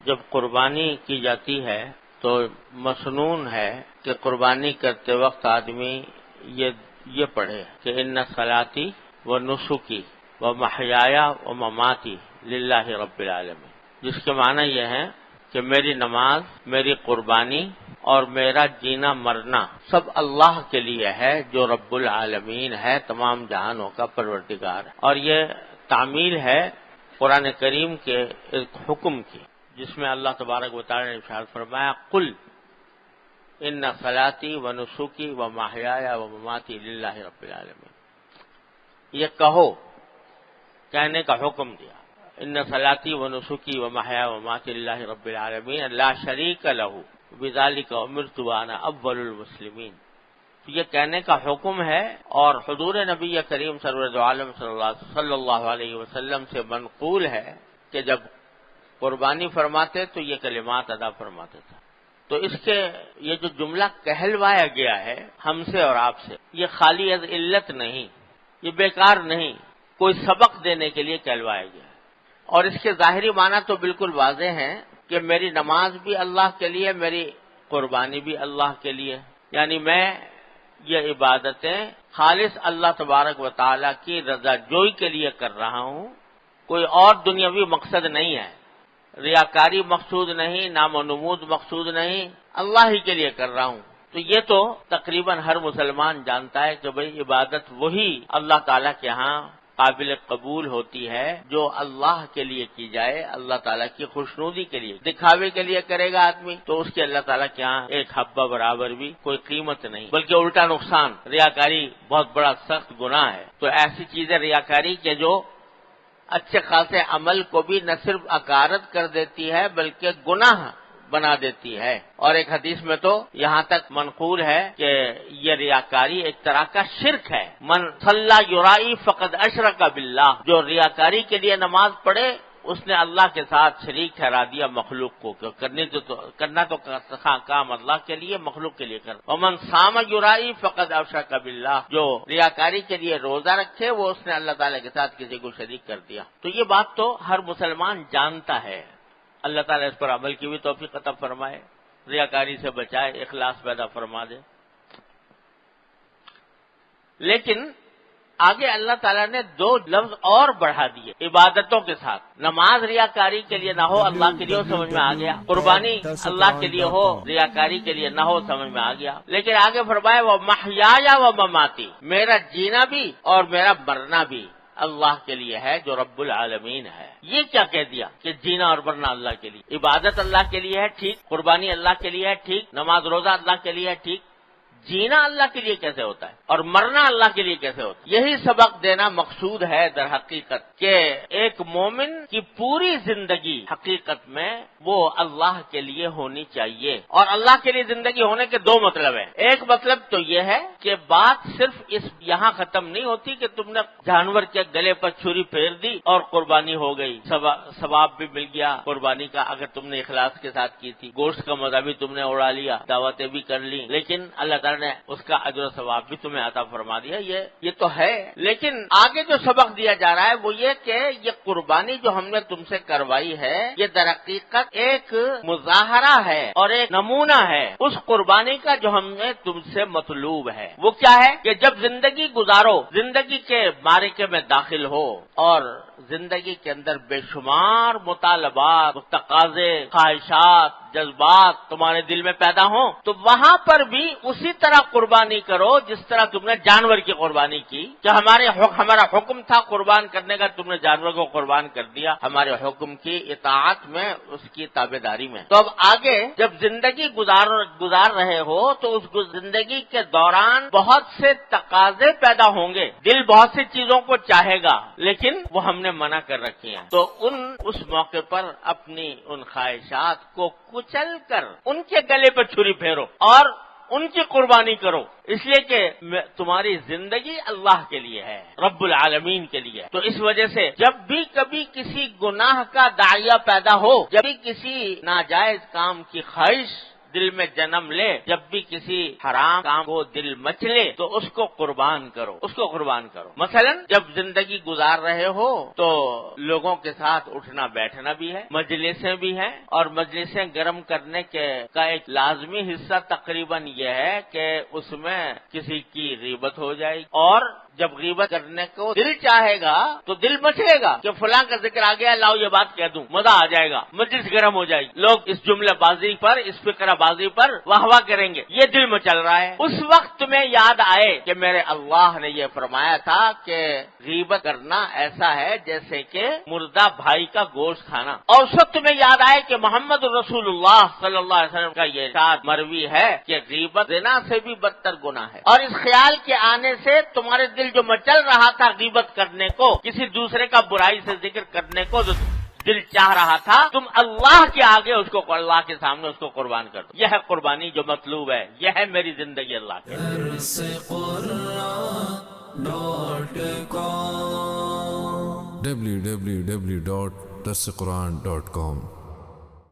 جب قربانی کی جاتی ہے تو مسنون ہے کہ قربانی کرتے وقت آدمی یہ پڑھے کہ ان صلاتی و نسکی و محیایا و مماتی للہ رب العالمین، جس کے معنی یہ ہے کہ میری نماز، میری قربانی اور میرا جینا مرنا سب اللہ کے لیے ہے جو رب العالمین ہے، تمام جہانوں کا پروردگار ہے۔ اور یہ تعمیل ہے قرآن کریم کے ایک حکم کی، جس میں اللہ تبارک و تعالی نے ارشاد فرمایا قل ان صلاتی و نسکی و محیایا و مماتی للہ رب العالمین، یہ کہو، کہنے کا حکم دیا، ان صلاتی و نسکی و محیایا و مماتی للہ رب العالمین لا شریک لہ بذالک امرت وانا اول المسلمین۔ یہ کہنے کا حکم ہے اور حضور نبی کریم سرور دو عالم صلی اللہ علیہ وسلم سے منقول ہے کہ جب قربانی فرماتے تو یہ کلمات ادا فرماتے تھے۔ تو اس کے یہ جو جملہ کہلوایا گیا ہے ہم سے اور آپ سے، یہ خالی از علت نہیں، یہ بیکار نہیں، کوئی سبق دینے کے لیے کہلوایا گیا ہے۔ اور اس کے ظاہری معنی تو بالکل واضح ہیں کہ میری نماز بھی اللہ کے لیے، میری قربانی بھی اللہ کے لیے، یعنی میں یہ عبادتیں خالص اللہ تبارک و تعالیٰ کی رضا جوئی کے لیے کر رہا ہوں، کوئی اور دنیاوی مقصد نہیں ہے، ریاکاری مقصود نہیں، نام و نمود مقصود نہیں، اللہ ہی کے لیے کر رہا ہوں۔ تو یہ تو تقریباً ہر مسلمان جانتا ہے کہ بھئی عبادت وہی اللہ تعالیٰ کے ہاں قابل قبول ہوتی ہے جو اللہ کے لیے کی جائے، اللہ تعالیٰ کی خوشنودی کے لیے۔ دکھاوے کے لیے کرے گا آدمی تو اس کے اللہ تعالیٰ کے ہاں ایک حبہ برابر بھی کوئی قیمت نہیں، بلکہ الٹا نقصان، ریاکاری بہت بڑا سخت گناہ ہے۔ تو ایسی چیزیں ریاکاری کے جو اچھے خاصے عمل کو بھی نہ صرف اکارت کر دیتی ہے بلکہ گناہ بنا دیتی ہے۔ اور ایک حدیث میں تو یہاں تک منقول ہے کہ یہ ریاکاری ایک طرح کا شرک ہے، من صلی یرائی فقد اشرک باللہ، جو ریاکاری کے لیے نماز پڑھے اس نے اللہ کے ساتھ شریک ٹھہرا دیا مخلوق کو، کرنا تو کام اللہ کے لیے، مخلوق کے لیے کرنا۔ ومن صام یرائی فقد اشرک باللہ، جو ریاکاری کے لیے روزہ رکھے وہ اس نے اللہ تعالیٰ کے ساتھ کسی کو شریک کر دیا۔ تو یہ بات تو ہر مسلمان جانتا ہے، اللہ تعالیٰ اس پر عمل کی بھی توفیق عطا فرمائے، ریاکاری سے بچائے، اخلاص پیدا فرما دے۔ لیکن آگے اللہ تعالیٰ نے دو لفظ اور بڑھا دیے عبادتوں کے ساتھ، نماز ریاکاری کے لیے نہ ہو، اللہ کے لیے ہو، سمجھ میں آ گیا، قربانی اللہ کے لیے ہو، ریاکاری کے لیے نہ ہو، سمجھ میں آ گیا۔ لیکن آگے فرمایا وہ محیایا و مماتی، میرا جینا بھی اور میرا مرنا بھی اللہ کے لیے ہے جو رب العالمین ہے۔ یہ کیا کہہ دیا کہ جینا اور مرنا اللہ کے لیے، عبادت اللہ کے لیے ہے ٹھیک، قربانی اللہ کے لیے ہے ٹھیک، نماز روزہ اللہ کے لیے ہے ٹھیک، جینا اللہ کے لیے کیسے ہوتا ہے اور مرنا اللہ کے لیے کیسے ہوتا ہے؟ یہی سبق دینا مقصود ہے در حقیقت کہ ایک مومن کی پوری زندگی حقیقت میں وہ اللہ کے لیے ہونی چاہیے۔ اور اللہ کے لیے زندگی ہونے کے دو مطلب ہیں، ایک مطلب تو یہ ہے کہ بات صرف اس یہاں ختم نہیں ہوتی کہ تم نے جانور کے گلے پر چھری پھیر دی اور قربانی ہو گئی، ثواب بھی مل گیا قربانی کا اگر تم نے اخلاص کے ساتھ کی تھی، گوشت کا مزہ بھی تم نے اڑا لیا، دعوتیں بھی کر لی، لیکن اللہ تعالیٰ نے اس کا اجر و ثواب بھی تمہیں عطا فرما دیا۔ یہ تو ہے، لیکن آگے جو سبق دیا جا رہا ہے وہ یہ کہ یہ قربانی جو ہم نے تم سے کروائی ہے یہ در حقیقت ایک مظاہرہ ہے اور ایک نمونہ ہے اس قربانی کا جو ہم نے تم سے مطلوب ہے۔ وہ کیا ہے کہ جب زندگی گزارو، زندگی کے معرکے میں داخل ہو اور زندگی کے اندر بے شمار مطالبات، تقاضے، خواہشات، جذبات تمہارے دل میں پیدا ہوں تو وہاں پر بھی اسی طرح قربانی کرو جس طرح تم نے جانور کی قربانی کی، کہ ہمارا حکم تھا قربان کرنے کا، تم نے جانور کو قربان کر دیا ہمارے حکم کی اطاعت میں، اس کی تابعداری میں۔ تو اب آگے جب زندگی گزار رہے ہو تو اس زندگی کے دوران بہت سے تقاضے پیدا ہوں گے، دل بہت سی چیزوں کو چاہے گا لیکن وہ ہم نے منع کر رکھی ہیں۔ تو اس موقع پر اپنی ان خواہشات کو کچل کر ان کے گلے پر چھری پھیرو اور ان کی قربانی کرو، اس لیے کہ تمہاری زندگی اللہ کے لیے ہے، رب العالمین کے لیے۔ تو اس وجہ سے جب بھی کبھی کسی گناہ کا داعیہ پیدا ہو، جب بھی کسی ناجائز کام کی خواہش دل میں جنم لے، جب بھی کسی حرام کام کو دل مچ لے تو اس کو قربان کرو، اس کو قربان کرو۔ مثلا جب زندگی گزار رہے ہو تو لوگوں کے ساتھ اٹھنا بیٹھنا بھی ہے، مجلسیں بھی ہیں، اور مجلسیں گرم کرنے کا ایک لازمی حصہ تقریباً یہ ہے کہ اس میں کسی کی غیبت ہو جائے گی، اور جب غیبت کرنے کو دل چاہے گا تو دل مچلے گا کہ فلاں کا ذکر آ گیا، لاؤ یہ بات کہہ دوں، مزہ آ جائے گا، مجلس گرم ہو جائے گی، لوگ اس جملے بازی پر، اس فکرہ بازی پر واہ واہ کریں گے، یہ دل میں چل رہا ہے۔ اس وقت تمہیں یاد آئے کہ میرے اللہ نے یہ فرمایا تھا کہ غیبت کرنا ایسا ہے جیسے کہ مردہ بھائی کا گوشت کھانا، اور اس وقت تمہیں یاد آئے کہ محمد رسول اللہ صلی اللہ علیہ وسلم کا یہ ارشاد مروی ہے کہ غیبت زنا سے بھی بدتر گناہ ہے، اور اس خیال کے آنے سے تمہارے دل جو مچل رہا تھا غیبت کرنے کو، کسی دوسرے کا برائی سے ذکر کرنے کو جو دل چاہ رہا تھا، تم اللہ کے آگے اس کو، اللہ کے سامنے اس کو قربان کر دو۔ یہ ہے قربانی جو مطلوب ہے، یہ ہے میری زندگی اللہ کے۔ www.darsequran.com